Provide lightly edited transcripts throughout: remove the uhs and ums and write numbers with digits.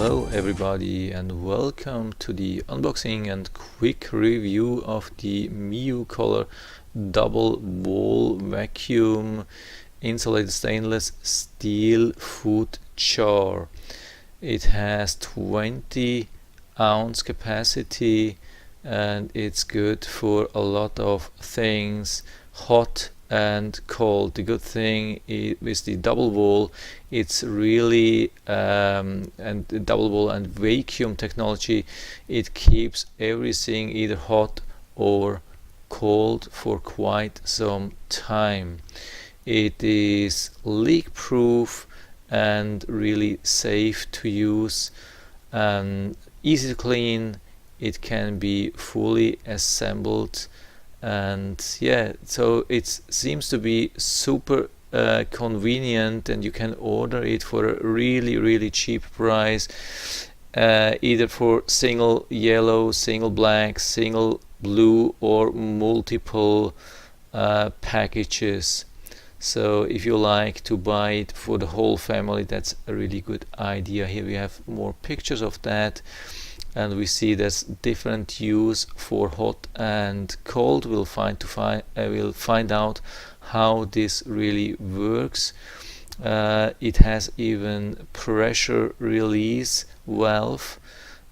Hello everybody and welcome to the unboxing and quick review of the MIU Color double wall vacuum insulated stainless steel food jar. It has 20 ounce capacity and it's good for a lot of things, hot and cold. The good thing with the double wall, it's really and the double wall and vacuum technology, it keeps everything either hot or cold for quite some time. It is leak proof and really safe to use and easy to clean. It can be fully assembled, and yeah, so it seems to be super convenient, and you can order it for a really cheap price, either for single yellow, single black, single blue, or multiple packages. So if you like to buy it for the whole family, that's a really good idea. Here we have more pictures of that, and we see there's different use for hot and cold. We'll find out how this really works. It has even pressure release valve,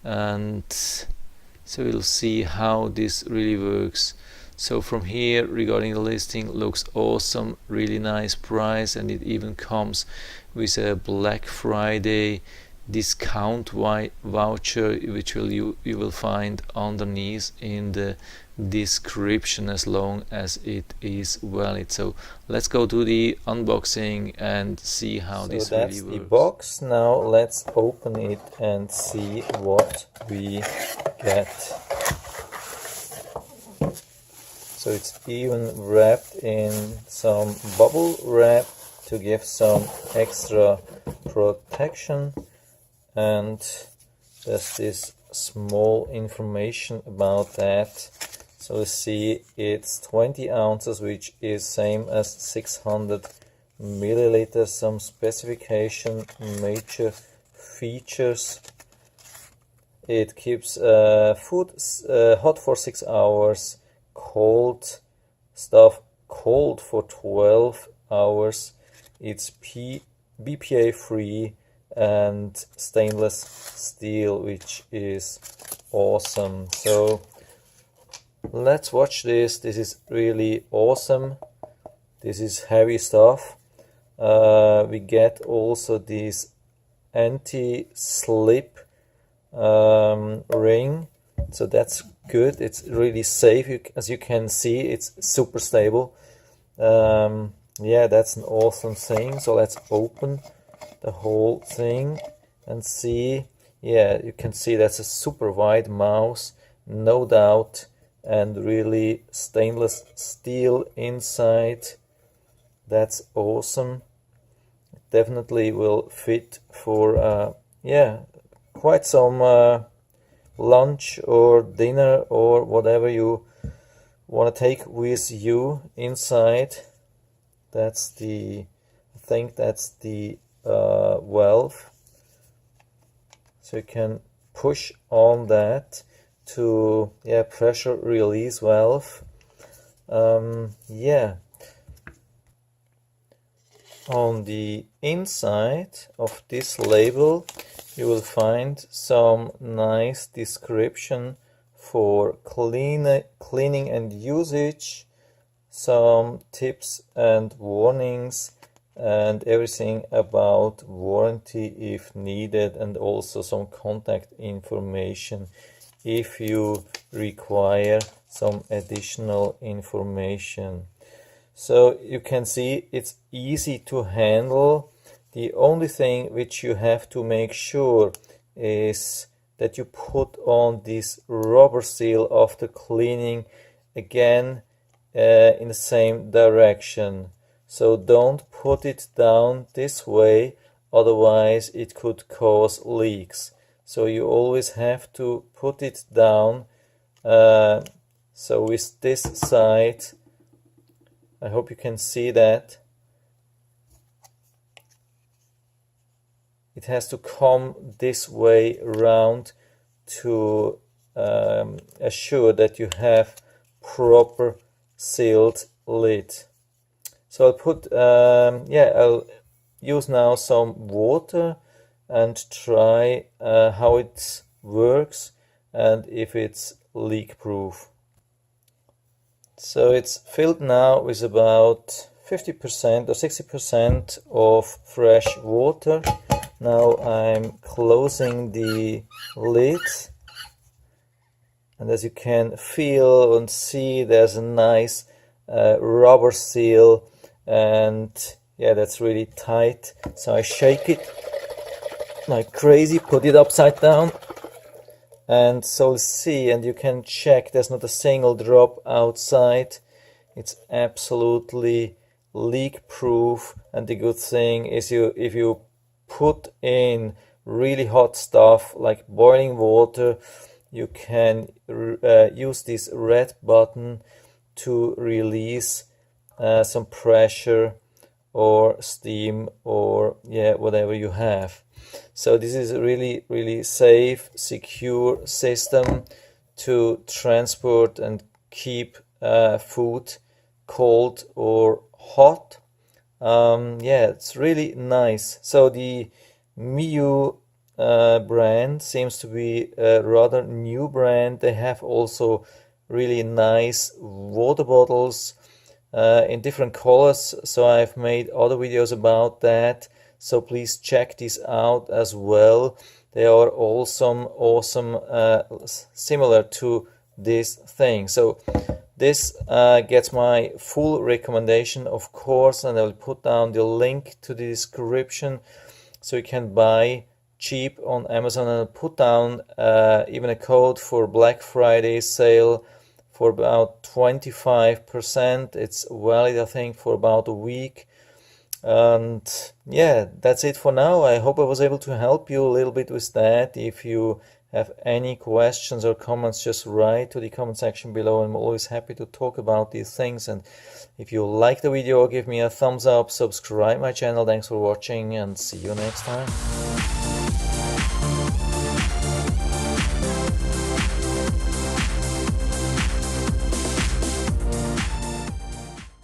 and so we'll see how this really works. So from here, regarding the listing, looks awesome, really nice price, and it even comes with a Black Friday discount voucher, which you will find underneath in the description, as long as it is valid. So let's go to the unboxing and see how this really works. So that's the box. Now let's open it and see what we get. So it's even wrapped in some bubble wrap to give some extra protection. And there's this small information about that. So you see it's 20 ounces, which is same as 600 milliliters. Some specification, major features. It keeps food hot for 6 hours, cold stuff cold for 12 hours. It's BPA free and stainless steel, which is awesome. So let's watch this. This is really awesome. This is heavy stuff. We get also this anti-slip ring, so that's good. It's really safe. As you can see, it's super stable. Yeah, that's an awesome thing. So let's open the whole thing and see. Yeah, you can see that's a super wide mouth, no doubt, and really stainless steel inside. That's awesome. It definitely will fit for yeah, quite some lunch or dinner or whatever you want to take with you inside. That's the, I think that's the valve. So you can push on that to, yeah, pressure release valve. Yeah. On the inside of this label, you will find some nice description for cleaning and usage, some tips and warnings, and everything about warranty if needed, and also some contact information if you require some additional information. So you can see it's easy to handle. The only thing which you have to make sure is that you put on this rubber seal after cleaning, again in the same direction. So don't put it down this way, otherwise it could cause leaks. So you always have to put it down. So with this side, I hope you can see that. it has to come this way around to assure that you have proper sealed lid. So I'll put I'll use now some water and try how it works and if it's leak proof. So it's filled now with about 50% or 60% of fresh water. Now I'm closing the lid, and as you can feel and see, there's a nice rubber seal, and yeah, that's really tight. So I shake it like crazy, put it upside down, and so see, and you can check there's not a single drop outside. It's absolutely leak proof, and the good thing is if you put in really hot stuff like boiling water, you can use this red button to release some pressure or steam or whatever you have. So this is a really safe, secure system to transport and keep food cold or hot. It's really nice. So the MIU brand seems to be a rather new brand. They have also really nice water bottles in different colors, so I've made other videos about that, so please check these out as well. They are awesome similar to this thing. So this gets my full recommendation, of course, and I'll put down the link to the description so you can buy cheap on Amazon, and I'll put down even a code for Black Friday sale for about 25%. It's valid, I think, for about a week. And yeah, that's it for now. I hope I was able to help you a little bit with that. If you have any questions or comments, just write to the comment section below. I'm always happy to talk about these things. And if you like the video, give me a thumbs up, subscribe my channel. Thanks for watching, and see you next time.